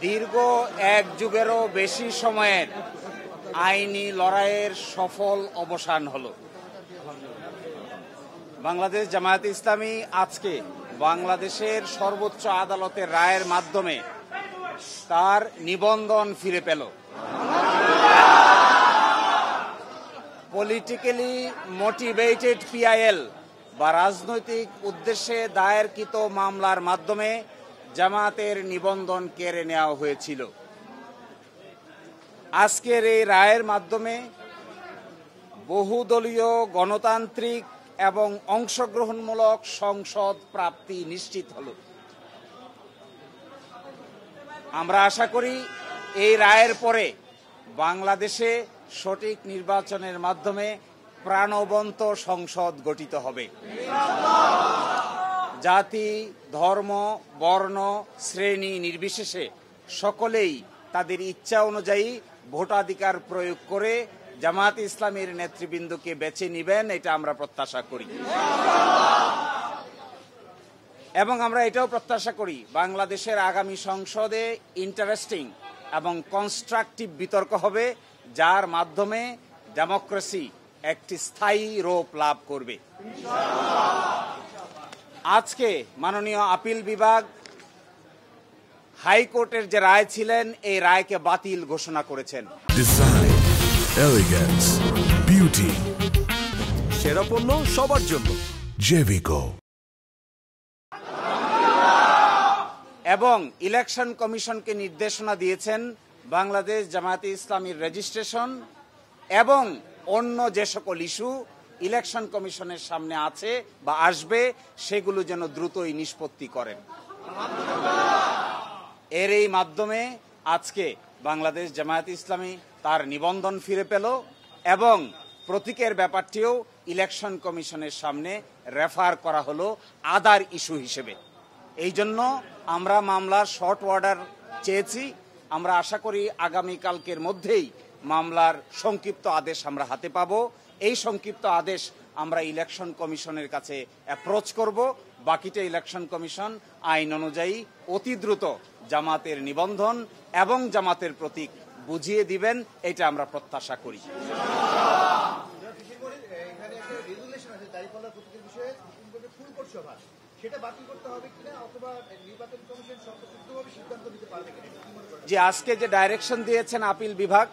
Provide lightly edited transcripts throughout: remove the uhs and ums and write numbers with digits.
দীর্ঘ এক যুগেরও বেশি সময়ের আইনি লড়াইয়ের সফল অবসান হলো। বাংলাদেশ জামায়াতে ইসলামী আজকে বাংলাদেশের সর্বোচ্চ আদালতের রায়ের মাধ্যমে তার নিবন্ধন ফিরে পেল। পলিটিক্যালি মোটিভেটেড পিআইএল বা রাজনৈতিক উদ্দেশ্যে দায়েরকৃত মামলার মাধ্যমে জামায়াতের নিবন্ধন কেড়ে নেওয়া হয়েছিল। আজকের এই রায়ের মাধ্যমে বহুদলীয় গণতান্ত্রিক এবং অংশগ্রহণমূলক সংসদ প্রাপ্তি নিশ্চিত হল। আমরা আশা করি এই রায়ের পরে বাংলাদেশে সঠিক নির্বাচনের মাধ্যমে প্রাণবন্ত সংসদ গঠিত হবে। জাতি, ধর্ম, বর্ণ, শ্রেণী নির্বিশেষে সকলেই তাদের ইচ্ছা অনুযায়ী ভোটাধিকার প্রয়োগ করে জামায়াতে ইসলামীর নেতৃবৃন্দকে বেছে নিবেন, এটা আমরা প্রত্যাশা করি। এবং আমরা এটাও প্রত্যাশা করি বাংলাদেশের আগামী সংসদে ইন্টারেস্টিং এবং কনস্ট্রাকটিভ বিতর্ক হবে, যার মাধ্যমে ডেমোক্রেসি একটি স্থায়ী রূপ লাভ করবে। আজকে মাননীয় আপিল বিভাগ হাইকোর্টের যে রায় ছিলেন এই রায়কে বাতিল ঘোষণা করেছেন। ডিজাইন, এলিগেন্স, বিউটি, সেরা পণ্য সবার জন্য জেভিকো। এবং ইলেকশন কমিশনকে নির্দেশনা দিয়েছেন বাংলাদেশ জামায়াতে ইসলামীর রেজিস্ট্রেশন এবং অন্য যে সকল ইস্যু ইলেকশন কমিশনের সামনে আছে বা আসবে সেগুলো যেন দ্রুতই নিষ্পত্তি করেন। এর এই মাধ্যমে আজকে বাংলাদেশ জামায়াতে ইসলামী তার নিবন্ধন ফিরে পেল এবং প্রতীকের ব্যাপারটিও ইলেকশন কমিশনের সামনে রেফার করা হলো আদার ইস্যু হিসেবে। এই জন্য আমরা মামলার শর্ট অর্ডার চেয়েছি। আমরা আশা করি আগামীকালকের মধ্যেই মামলার সংক্ষিপ্ত আদেশ আমরা হাতে পাব। এই সংক্ষিপ্ত আদেশ আমরা ইলেকশন কমিশনের কাছে অ্যাপ্রোচ করব। বাকিটা ইলেকশন কমিশন আইন অনুযায়ী অতি দ্রুত জামাতের নিবন্ধন এবং জামাতের প্রতীক বুঝিয়ে দিবেন, এটা আমরা প্রত্যাশা করি। যে আজকে যে ডাইরেকশন দিয়েছেন আপিল বিভাগ,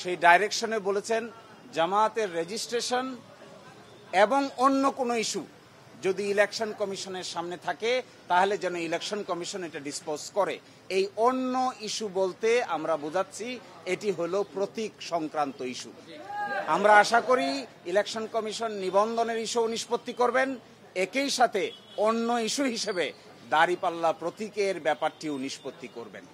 সেই ডাইরেকশনে বলেছেন জামায়াতের রেজিস্ট্রেশন এবং অন্য কোনো ইস্যু যদি ইলেকশন কমিশনের সামনে থাকে তাহলে যেন ইলেকশন কমিশন এটা ডিসপোজ করে। এই অন্য ইস্যু বলতে আমরা বোঝাচ্ছি এটি হলো প্রতীক সংক্রান্ত ইস্যু। আমরা আশা করি ইলেকশন কমিশন নিবন্ধনের ইস্যু নিষ্পত্তি করবেন, একই সাথে অন্য ইস্যু হিসেবে দাঁড়িপাল্লা প্রতীকের ব্যাপারটিও নিষ্পত্তি করবেন।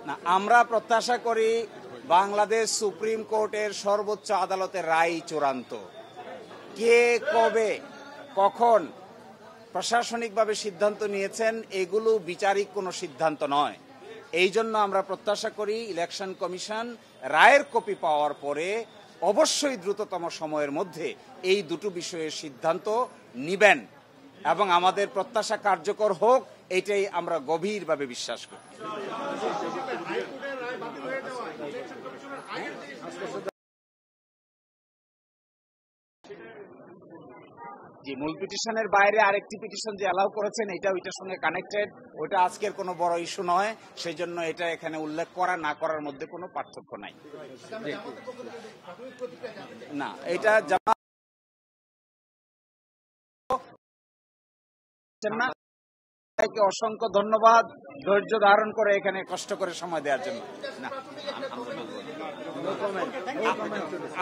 না, আমরা প্রত্যাশা করি বাংলাদেশ সুপ্রিম কোর্টের সর্বোচ্চ আদালতের রায় চূড়ান্ত। কে কবে কখন প্রশাসনিকভাবে সিদ্ধান্ত নিয়েছেন এগুলো বিচারিক কোনো সিদ্ধান্ত নয়। এই জন্য আমরা প্রত্যাশা করি ইলেকশন কমিশন রায়ের কপি পাওয়ার পরে অবশ্যই দ্রুততম সময়ের মধ্যে এই দুটো বিষয়ের সিদ্ধান্ত নিবেন এবং আমাদের প্রত্যাশা কার্যকর হোক, এটাই আমরা গভীরভাবে বিশ্বাস করি। যে মূল পিটিশনের বাইরে আরেকটি পিটিশন যে অ্যালাউ করেছেন এটা ওইটার সঙ্গে কানেক্টেড, ওটা আজকের কোনো বড় ইস্যু নয়, সেই জন্য এটা এখানে উল্লেখ করা না করার মধ্যে কোনো পার্থক্য নাই। না, এটা অসংখ্য ধন্যবাদ ধৈর্য ধারণ করে এখানে কষ্ট করে সময় দেওয়ার জন্য। না,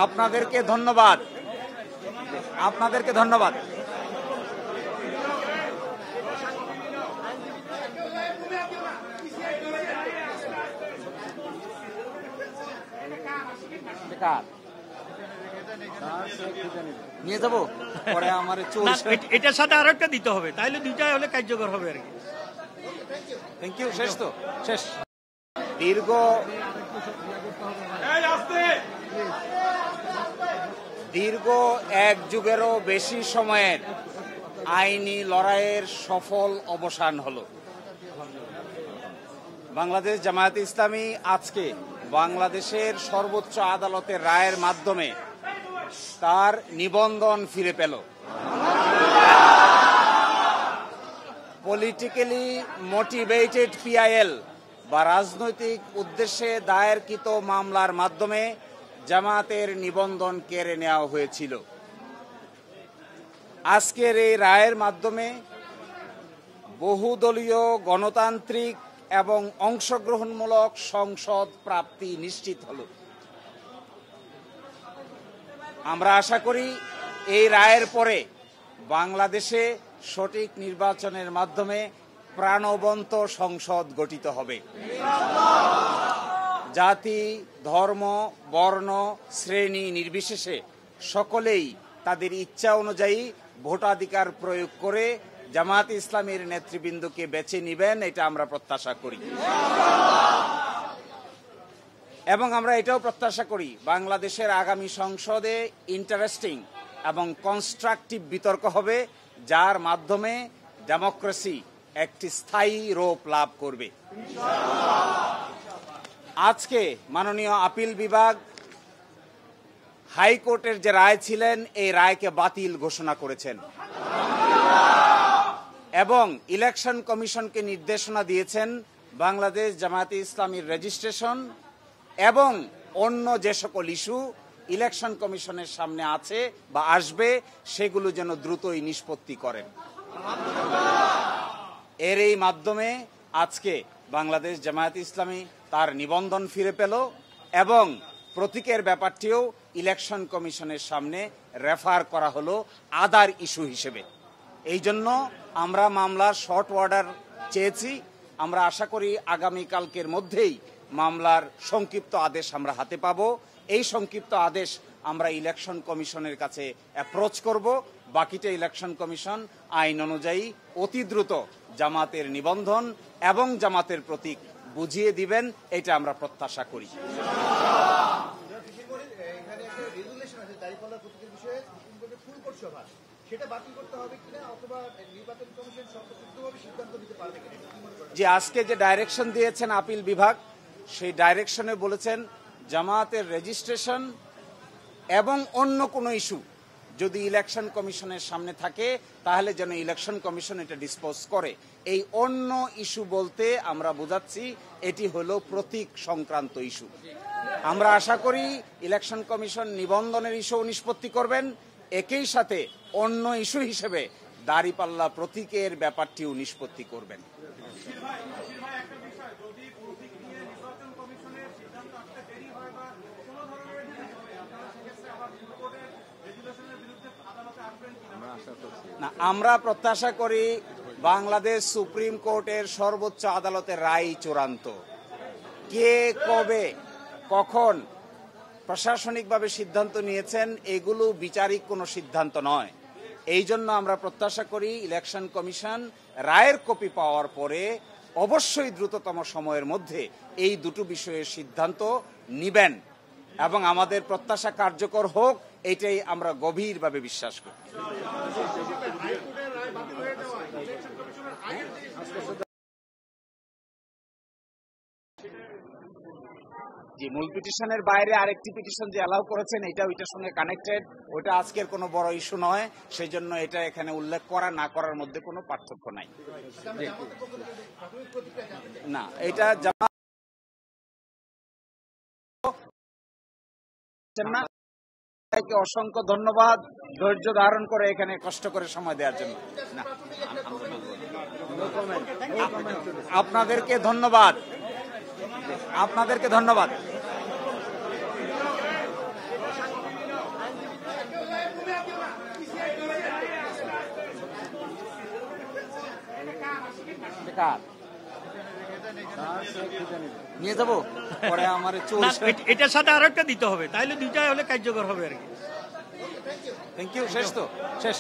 আপনাদেরকে ধন্যবাদ, আপনাদেরকে ধন্যবাদ। নিয়ে যাবো পরে আমার এটার সাথে আরেকটা দিতে হবে, তাইলে দুইটাই হলে কার্যকর হবে আর কি। Thank you. শেষ তো শেষ। দীর্ঘ এক যুগেরও বেশি সময়ের আইনি লড়াইয়ের সফল অবসান হলো। বাংলাদেশ জামায়াতে ইসলামী আজকে বাংলাদেশের সর্বোচ্চ আদালতের রায়ের মাধ্যমে তার নিবন্ধন ফিরে পেল। পলিটিক্যালি মোটিভেটেড পিআইএল বা রাজনৈতিক উদ্দেশ্যে দায়েরকৃত মামলার মাধ্যমে জামায়াতের নিবন্ধন কেড়ে নেওয়া হয়েছিল। আজকের এই রায়ের মাধ্যমে বহুদলীয় গণতান্ত্রিক এবং অংশগ্রহণমূলক সংসদ প্রাপ্তি নিশ্চিত হল। আমরা আশা করি এই রায়ের পরে বাংলাদেশে সঠিক নির্বাচনের মাধ্যমে প্রাণবন্ত সংসদ গঠিত হবে। জাতি, ধর্ম, বর্ণ, শ্রেণী নির্বিশেষে সকলেই তাদের ইচ্ছা অনুযায়ী ভোটাধিকার প্রয়োগ করে জামায়াতে ইসলামীর নেতৃবৃন্দকে বেছে নিবেন, এটা আমরা প্রত্যাশা করি। এবং আমরা এটাও প্রত্যাশা করি বাংলাদেশের আগামী সংসদে ইন্টারেস্টিং এবং কনস্ট্রাকটিভ বিতর্ক হবে, যার মাধ্যমে ডেমোক্রেসি একটি স্থায়ী রূপ লাভ করবে। আজকে মাননীয় আপিল বিভাগ হাইকোর্টের যে রায় ছিলেন এই রায়কে বাতিল ঘোষণা করেছেন এবং ইলেকশন কমিশনকে নির্দেশনা দিয়েছেন বাংলাদেশ জামায়াতে ইসলামীর রেজিস্ট্রেশন এবং অন্য যে সকল ইস্যু ইলেকশন কমিশনের সামনে আছে বা আসবে সেগুলো যেন দ্রুতই নিষ্পত্তি করেন। এর এই মাধ্যমে আজকে বাংলাদেশ জামায়াতে ইসলামী তার নিবন্ধন ফিরে পেল এবং প্রতীকের ব্যাপারটিও ইলেকশন কমিশনের সামনে রেফার করা হলো আদার ইস্যু হিসেবে। এই জন্য আমরা মামলার শর্ট অর্ডার চেয়েছি। আমরা আশা করি আগামীকালকের মধ্যেই মামলার সংক্ষিপ্ত আদেশ আমরা হাতে পাবো। এই সংক্ষিপ্ত আদেশ আমরা ইলেকশন কমিশনের কাছে অ্যাপ্রোচ করব। বাকিটা ইলেকশন কমিশন আইন অনুযায়ী অতি দ্রুত জামাতের নিবন্ধন এবং জামাতের প্রতীক বুঝিয়ে দিবেন, এটা আমরা প্রত্যাশা করি। যে আজকে যে ডাইরেকশন দিয়েছেন আপিল বিভাগ, সেই ডাইরেকশনে বলেছেন জামায়াতের রেজিস্ট্রেশন এবং অন্য কোনো ইস্যু যদি ইলেকশন কমিশনের সামনে থাকে তাহলে যেন ইলেকশন কমিশন এটা ডিসপোজ করে। এই অন্য ইস্যু বলতে আমরা বোঝাচ্ছি এটি হলো প্রতীক সংক্রান্ত ইস্যু। আমরা আশা করি ইলেকশন কমিশন নিবন্ধনের ইস্যু নিষ্পত্তি করবেন, একই সাথে অন্য ইস্যু হিসেবে দাঁড়িপাল্লা প্রতীকের ব্যাপারটিও নিষ্পত্তি করবেন। না, আমরা প্রত্যাশা করি বাংলাদেশ সুপ্রিম কোর্টের সর্বোচ্চ আদালতের রায় চূড়ান্ত। কে কবে কখন প্রশাসনিকভাবে সিদ্ধান্ত নিয়েছেন এগুলো বিচারিক কোনো সিদ্ধান্ত নয়। এই জন্য আমরা প্রত্যাশা করি ইলেকশন কমিশন রায়ের কপি পাওয়ার পরে অবশ্যই দ্রুততম সময়ের মধ্যে এই দুটো বিষয়ের সিদ্ধান্ত নিবেন এবং আমাদের প্রত্যাশা কার্যকর হোক, এটাই আমরা গভীরভাবে বিশ্বাস করি। যে মূল পিটিশনের বাইরে আরেকটি পিটিশন যে অ্যালাউ করেছেন এটা ওইটার সঙ্গে কানেক্টেড, ওটা আজকের কোনো বড় ইস্যু নয়, সেই জন্য এটা এখানে উল্লেখ করা না করার মধ্যে কোনো পার্থক্য নাই। না, এটা অসংখ্য ধন্যবাদ ধৈর্য ধারণ করে এখানে কষ্ট করে সময় দেওয়ার জন্য। না, আপনাদেরকে ধন্যবাদ, আপনাদেরকে ধন্যবাদ। নিয়ে যাবো পরে আমার এটার সাথে আরো একটা দিতে হবে, তাহলে দুইটাই হলে কার্যকর হবে আর কি। Thank you. শেষ তো শেষ।